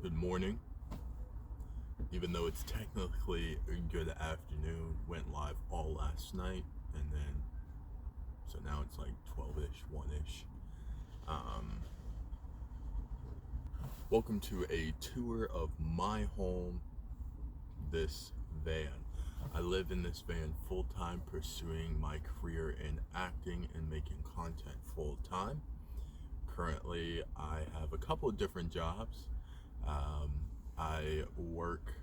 good morning, even though it's technically a good afternoon. Went live all last night, and then so now it's like 12-ish, 1-ish. Welcome to a tour of my home, this van. I live in this van full-time, pursuing my career in acting and making content full-time. Currently, I have a couple of different jobs. I work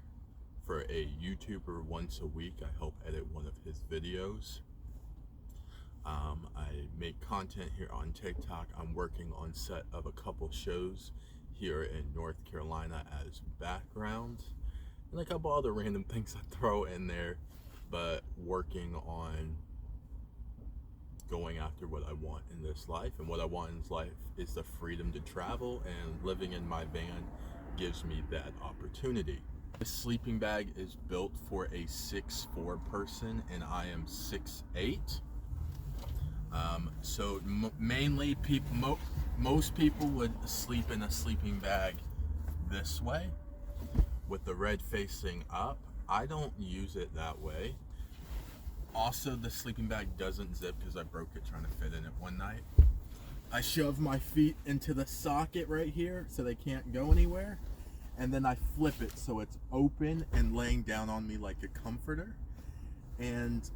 for a YouTuber once a week. I help edit one of his videos. I make content here on TikTok. I'm working on set of a couple shows here in North Carolina as background, and a couple other random things I throw in there, but working on going after what I want in this life. And what I want in this life is the freedom to travel, and living in my van gives me that opportunity. This sleeping bag is built for a 6'4" person, and I am 6'8". So mainly most people would sleep in a sleeping bag this way with the red facing up. I don't use it that way. Also, the sleeping bag doesn't zip because I broke it trying to fit in it one night. I shove my feet into the socket right here so they can't go anywhere, and then I flip it so it's open and laying down on me like a comforter. And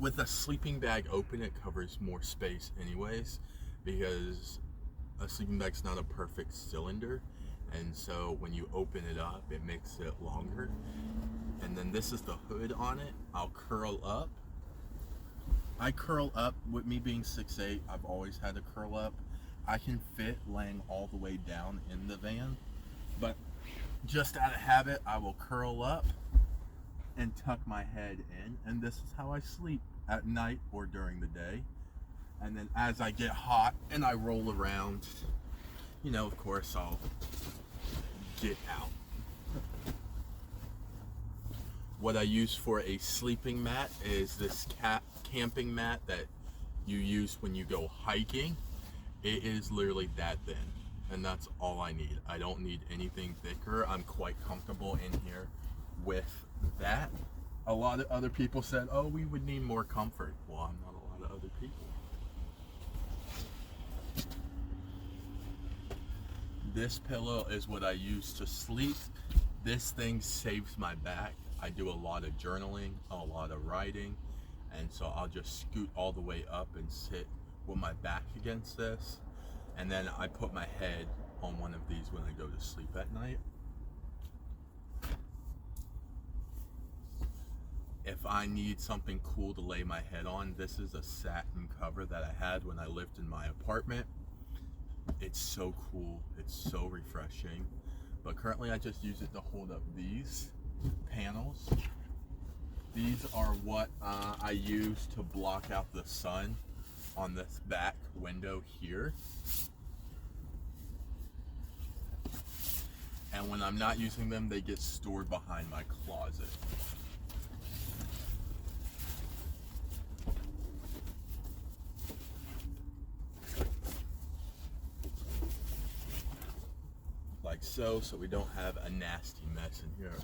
with a sleeping bag open, it covers more space anyways, because a sleeping bag's not a perfect cylinder, and so when you open it up, it makes it longer. And then this is the hood on it. I'll curl up. I curl up. With me being 6'8", I've always had to curl up. I can fit laying all the way down in the van, but just out of habit, I will curl up and tuck my head in, and this is how I sleep at night or during the day. And then as I get hot and I roll around, of course, I'll get out. What I use for a sleeping mat is this camping mat that you use when you go hiking. It is literally that thin, and that's all I need. I don't need anything thicker. I'm quite comfortable in here with that. A lot of other people said, oh, we would need more comfort. Well, I'm not a lot of other people. This pillow is what I use to sleep. This thing saves my back. I do a lot of journaling, a lot of writing, and so I'll just scoot all the way up and sit with my back against this, and then I put my head on one of these when I go to sleep at night. If I need something cool to lay my head on, this is a satin cover that I had when I lived in my apartment. It's so cool, it's so refreshing, but currently I just use it to hold up these panels. These are what I use to block out the sun on this back window here. And when I'm not using them, they get stored behind my closet. Like so we don't have a nasty mess in here.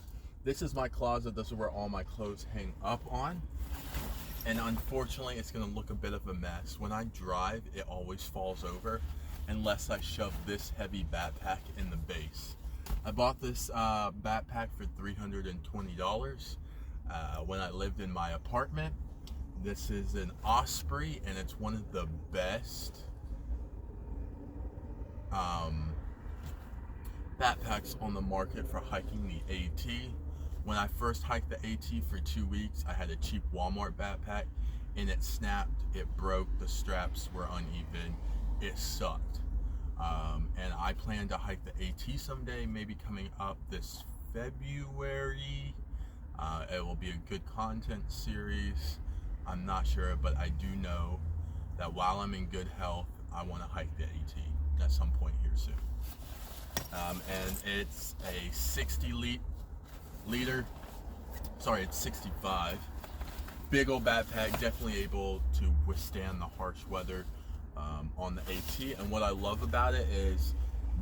This is my closet. This is where all my clothes hang up on. And unfortunately, it's gonna look a bit of a mess. When I drive, it always falls over unless I shove this heavy backpack in the base. I bought this backpack for $320 when I lived in my apartment. This is an Osprey, and it's one of the best backpacks on the market for hiking the AT. When I first hiked the AT for 2 weeks, I had a cheap Walmart backpack, and it snapped, it broke, the straps were uneven, it sucked. And I plan to hike the AT someday, maybe coming up this February. It will be a good content series. I'm not sure, but I do know that while I'm in good health, I want to hike the AT at some point here soon. And it's a 65. Big old backpack, definitely able to withstand the harsh weather on the AT. And what I love about it is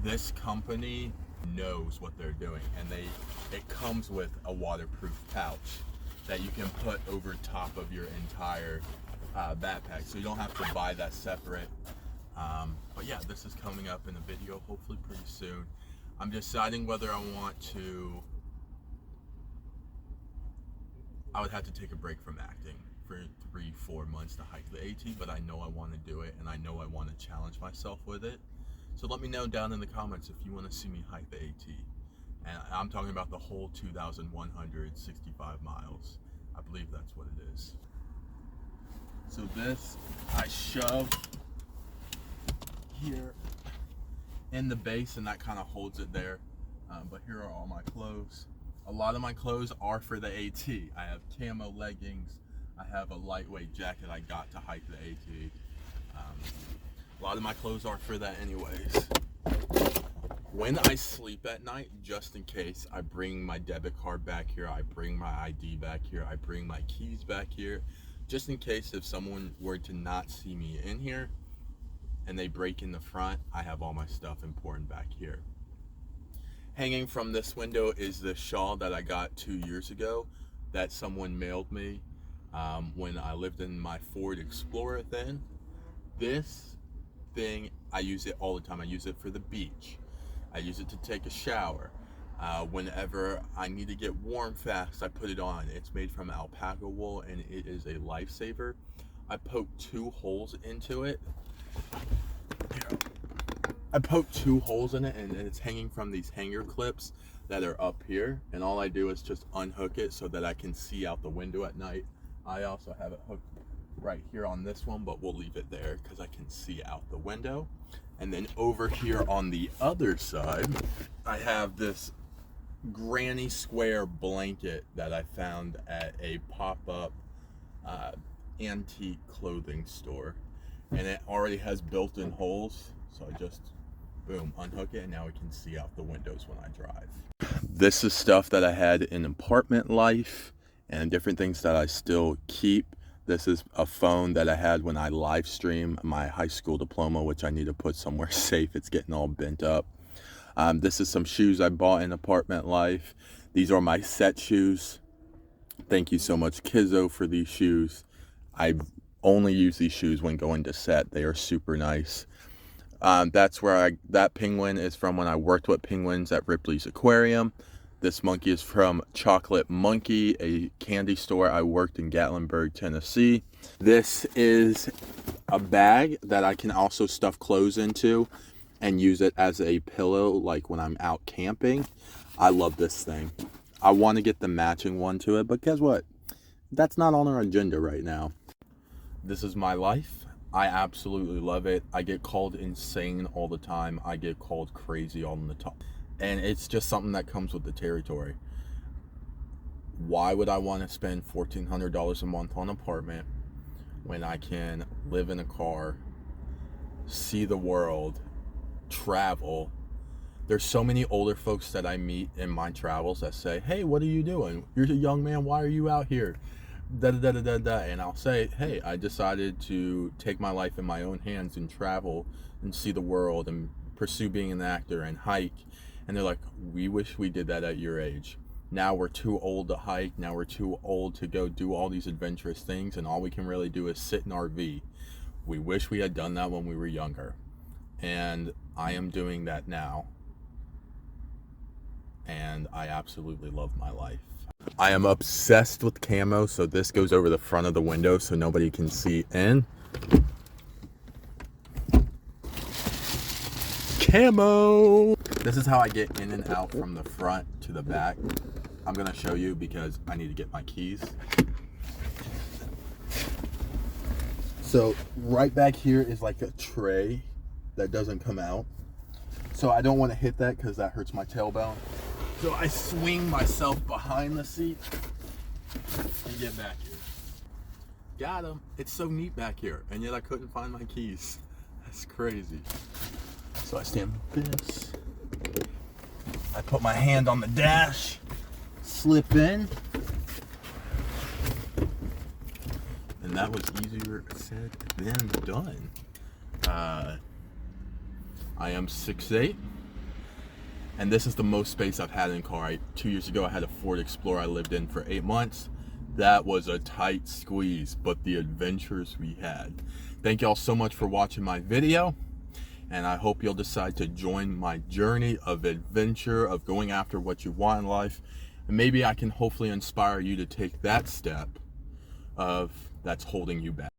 this company knows what they're doing, and it comes with a waterproof pouch that you can put over top of your entire backpack, so you don't have to buy that separate. But yeah, this is coming up in a video hopefully pretty soon. I'm deciding whether I would have to take a break from acting for 3-4 months to hike the AT, but I know I want to do it, and I know I want to challenge myself with it. So let me know down in the comments if you want to see me hike the AT. And I'm talking about the whole 2,165 miles. I believe that's what it is. So this, I shove here in the base, and that kind of holds it there. But here are all my clothes. A lot of my clothes are for the AT. I have camo leggings. I have a lightweight jacket I got to hike the AT. A lot of my clothes are for that anyways. When I sleep at night, just in case, I bring my debit card back here, I bring my ID back here, I bring my keys back here, just in case if someone were to not see me in here and they break in the front, I have all my stuff important back here. Hanging from this window is the shawl that I got 2 years ago that someone mailed me when I lived in my Ford Explorer then. This thing, I use it all the time. I use it for the beach. I use it to take a shower. Whenever I need to get warm fast, I put it on. It's made from alpaca wool, and it is a lifesaver. I poked 2 holes into it. I poked 2 holes in it, and it's hanging from these hanger clips that are up here. And all I do is just unhook it so that I can see out the window at night. I also have it hooked right here on this one, but we'll leave it there because I can see out the window. And then over here on the other side, I have this granny square blanket that I found at a pop-up antique clothing store, and it already has built-in holes, so I just boom, unhook it, and now we can see out the windows when I drive. This is stuff that I had in apartment life and different things that I still keep. This is a phone that I had when I live stream my high school diploma, which I need to put somewhere safe. It's getting all bent up. This is some shoes I bought in apartment life. These are my set shoes. Thank you so much, Kizzo, for these shoes. I only use these shoes when going to set. They are super nice. That's where that penguin is from when I worked with penguins at Ripley's Aquarium. This monkey is from Chocolate Monkey, a candy store I worked in Gatlinburg, Tennessee. This is a bag that I can also stuff clothes into and use it as a pillow, like when I'm out camping. I love this thing. I want to get the matching one to it, but guess what? That's not on our agenda right now. This is my life. I absolutely love it. I get called insane all the time. I get called crazy all the time. And it's just something that comes with the territory. Why would I want to spend $1,400 a month on an apartment when I can live in a car, see the world, travel? There's so many older folks that I meet in my travels that say, hey, what are you doing? You're a young man. Why are you out here? Da, da, da, da, da. And I'll say, hey, I decided to take my life in my own hands and travel and see the world and pursue being an actor and hike. And they're like, we wish we did that at your age. Now we're too old to hike. Now we're too old to go do all these adventurous things. And all we can really do is sit in RV. We wish we had done that when we were younger. And I am doing that now. And I absolutely love my life. I am obsessed with camo. So this goes over the front of the window so nobody can see in. Camo! This is how I get in and out from the front to the back. I'm gonna show you because I need to get my keys. So right back here is like a tray that doesn't come out. So I don't want to hit that because that hurts my tailbone. So I swing myself behind the seat and get back here. Got him. It's so neat back here, and yet I couldn't find my keys. That's crazy. So I stand like this. I put my hand on the dash, slip in, and that was easier said than done. I am 6'8", And this is the most space I've had in a car. 2 years ago, I had a Ford Explorer I lived in for 8 months. That was a tight squeeze, but the adventures we had. Thank y'all so much for watching my video, and I hope you'll decide to join my journey of adventure, of going after what you want in life. And maybe I can hopefully inspire you to take that step of that's holding you back.